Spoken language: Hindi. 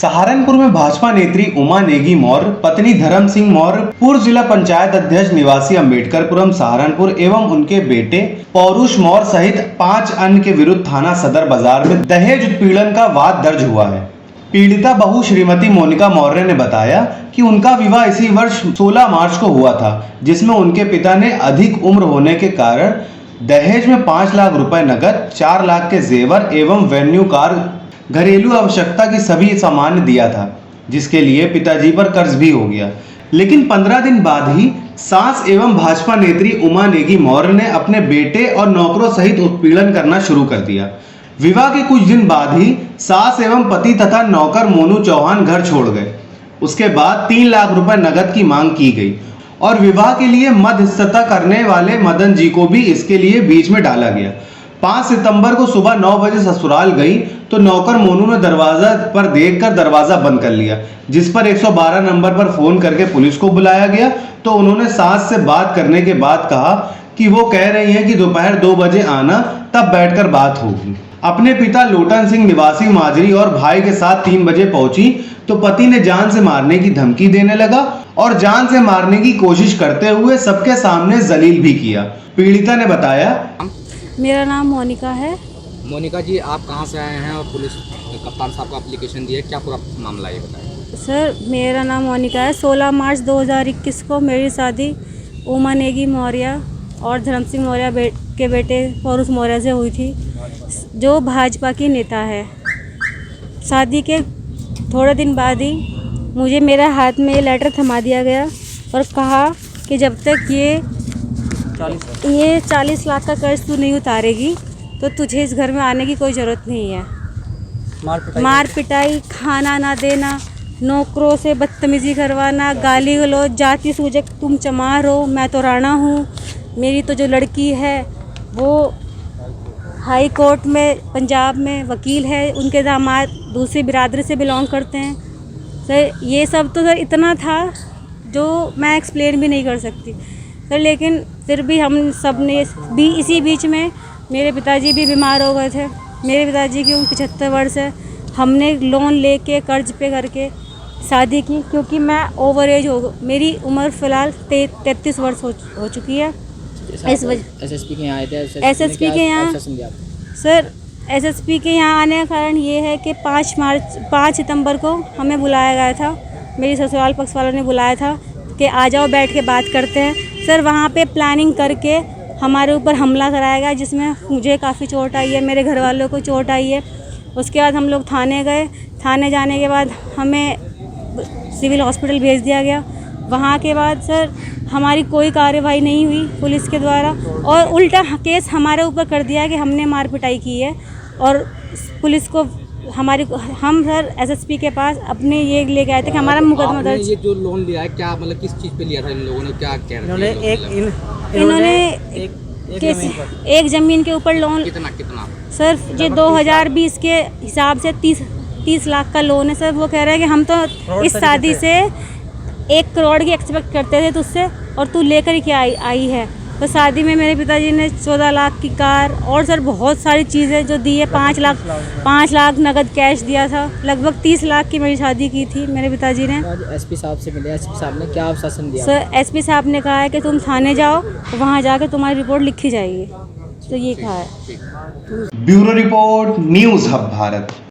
सहारनपुर में भाजपा नेत्री उमा नेगी मौर्य, पत्नी धर्म सिंह मौर्य, पूर्व जिला पंचायत अध्यक्ष निवासी अम्बेडकरपुरम सहारनपुर एवं उनके बेटे पौरुष मौर्य सहित 5 अन्य के विरुद्ध थाना सदर बाजार में दहेज उत्पीड़न का वाद दर्ज हुआ है। पीड़िता बहू श्रीमती मोनिका मौर्य ने बताया कि उनका विवाह इसी वर्ष 16 मार्च को हुआ था, जिसमें उनके पिता ने अधिक उम्र होने के कारण दहेज में 5 लाख रुपए नकद, 4 लाख के जेवर एवं वेन्यू कार, घरेलू आवश्यकता की सभी सामान दिया था, जिसके लिए पिताजी पर कर्ज भी हो गया। लेकिन 15 दिन बाद ही सास एवं भाजपा नेत्री उमा नेगी मौर्य ने अपने बेटे और नौकरों सहित उत्पीड़न करना शुरू कर दिया। विवाह के कुछ दिन बाद ही सास एवं पति तथा नौकर मोनू चौहान घर छोड़ गए। उसके बाद 3 लाख रुपए नकद की मांग की गई और विवाह के लिए मध्यस्थता करने वाले मदन जी को भी इसके लिए बीच में डाला गया। 5 सितंबर को सुबह 9 बजे ससुराल गई तो नौकर मोनू ने दरवाजा पर देखकर दरवाजा बंद कर लिया, जिस पर 112 नंबर पर फोन करके पुलिस को बुलाया गया तो उन्होंने सास से बात करने के बाद कहा कि वो कह रही हैं कि दोपहर 2 बजे आना, तब बैठकर बात होगी। अपने पिता लोटन सिंह निवासी माजरी और भाई के साथ 3 बजे पहुंची तो पति ने जान से मारने की धमकी देने लगा और जान से मारने की कोशिश करते हुए सबके सामने जलील भी किया। पीड़िता ने बताया, मेरा नाम मोनिका है। मोनिका जी, आप कहाँ से आए हैं और पुलिस कप्तान साहब को एप्लीकेशन दिए, क्या पूरा मामला है बताएं। सर, मेरा नाम मोनिका है। 16 मार्च 2021 को मेरी शादी उमा नेगी मौर्य और धर्म सिंह मौर्य के बेटे पौरुष मौर्य से हुई थी, जो भाजपा की नेता है। शादी के थोड़े दिन बाद ही मुझे मेरे हाथ में ये लेटर थमा दिया गया और कहा कि जब तक ये 40 लाख का कर्ज तू नहीं उतारेगी तो तुझे इस घर में आने की कोई ज़रूरत नहीं है। मार पिटाई, खाना ना देना, नौकरों से बदतमीजी करवाना, गाली गलौज, जाति सूचक तुम चमार हो, मैं तो राणा हूँ, मेरी तो जो लड़की है वो हाई कोर्ट में पंजाब में वकील है, उनके दामाद दूसरी बिरादरी से बिलोंग करते हैं। सर, ये सब तो सर इतना था जो मैं एक्सप्लेन भी नहीं कर सकती सर। लेकिन फिर भी हम सब ने भी इसी बीच में मेरे पिताजी भी बीमार हो गए थे। मेरे पिताजी की उम्र 75 वर्ष है। हमने लोन लेके कर्ज पे करके शादी की, क्योंकि मैं ओवर एज हो, मेरी उम्र फ़िलहाल 33 वर्ष हो चुकी है। इस वजह एसएसपी के यहाँ आए थे। एसएसपी के यहाँ सर, एसएसपी के यहाँ आने का कारण ये है कि 5 सितंबर को हमें बुलाया गया था। मेरी ससुराल पक्ष वालों ने बुलाया था कि आ जाओ, बैठ के बात करते हैं। सर, वहाँ पे प्लानिंग करके हमारे ऊपर हमला कराया गया, जिसमें मुझे काफ़ी चोट आई है, मेरे घर वालों को चोट आई है। उसके बाद हम लोग थाने गए। थाने जाने के बाद हमें सिविल हॉस्पिटल भेज दिया गया। वहाँ के बाद सर हमारी कोई कार्रवाई नहीं हुई पुलिस के द्वारा और उल्टा केस हमारे ऊपर कर दिया कि हमने मार पिटाई की है। और पुलिस को हम सर एसएसपी के पास अपने ये लेके आए थे कि हमारा मुकदमा दर्ज। ये जो लोन लिया है, क्या मतलब किस चीज़ पे लिया था इन लोगों ने, क्या कह रहे थे? इन्होंने एक ज़मीन के ऊपर लोन। कितना सर, ये 2020 के हिसाब से 30 लाख का लोन है सर। वो कह रहे हैं कि हम तो इस शादी से 1 करोड़ की एक्सपेक्ट करते थे तुझसे, और तू लेकर ही क्या आई है। तो शादी में मेरे पिताजी ने 14 लाख की कार और सर बहुत सारी चीज़ें जो दी है। 5 लाख नगद कैश दिया था। लगभग 30 लाख की मेरी शादी की थी मेरे पिताजी ने। एसपी साहब से मिले, एसपी साहब ने क्या आश्वासन दिया? सर, एसपी साहब ने कहा है कि तुम थाने जाओ, वहाँ जाकर तुम्हारी रिपोर्ट लिखी जाएगी। तो ये कहा है। Bureau report, news hub Bharat.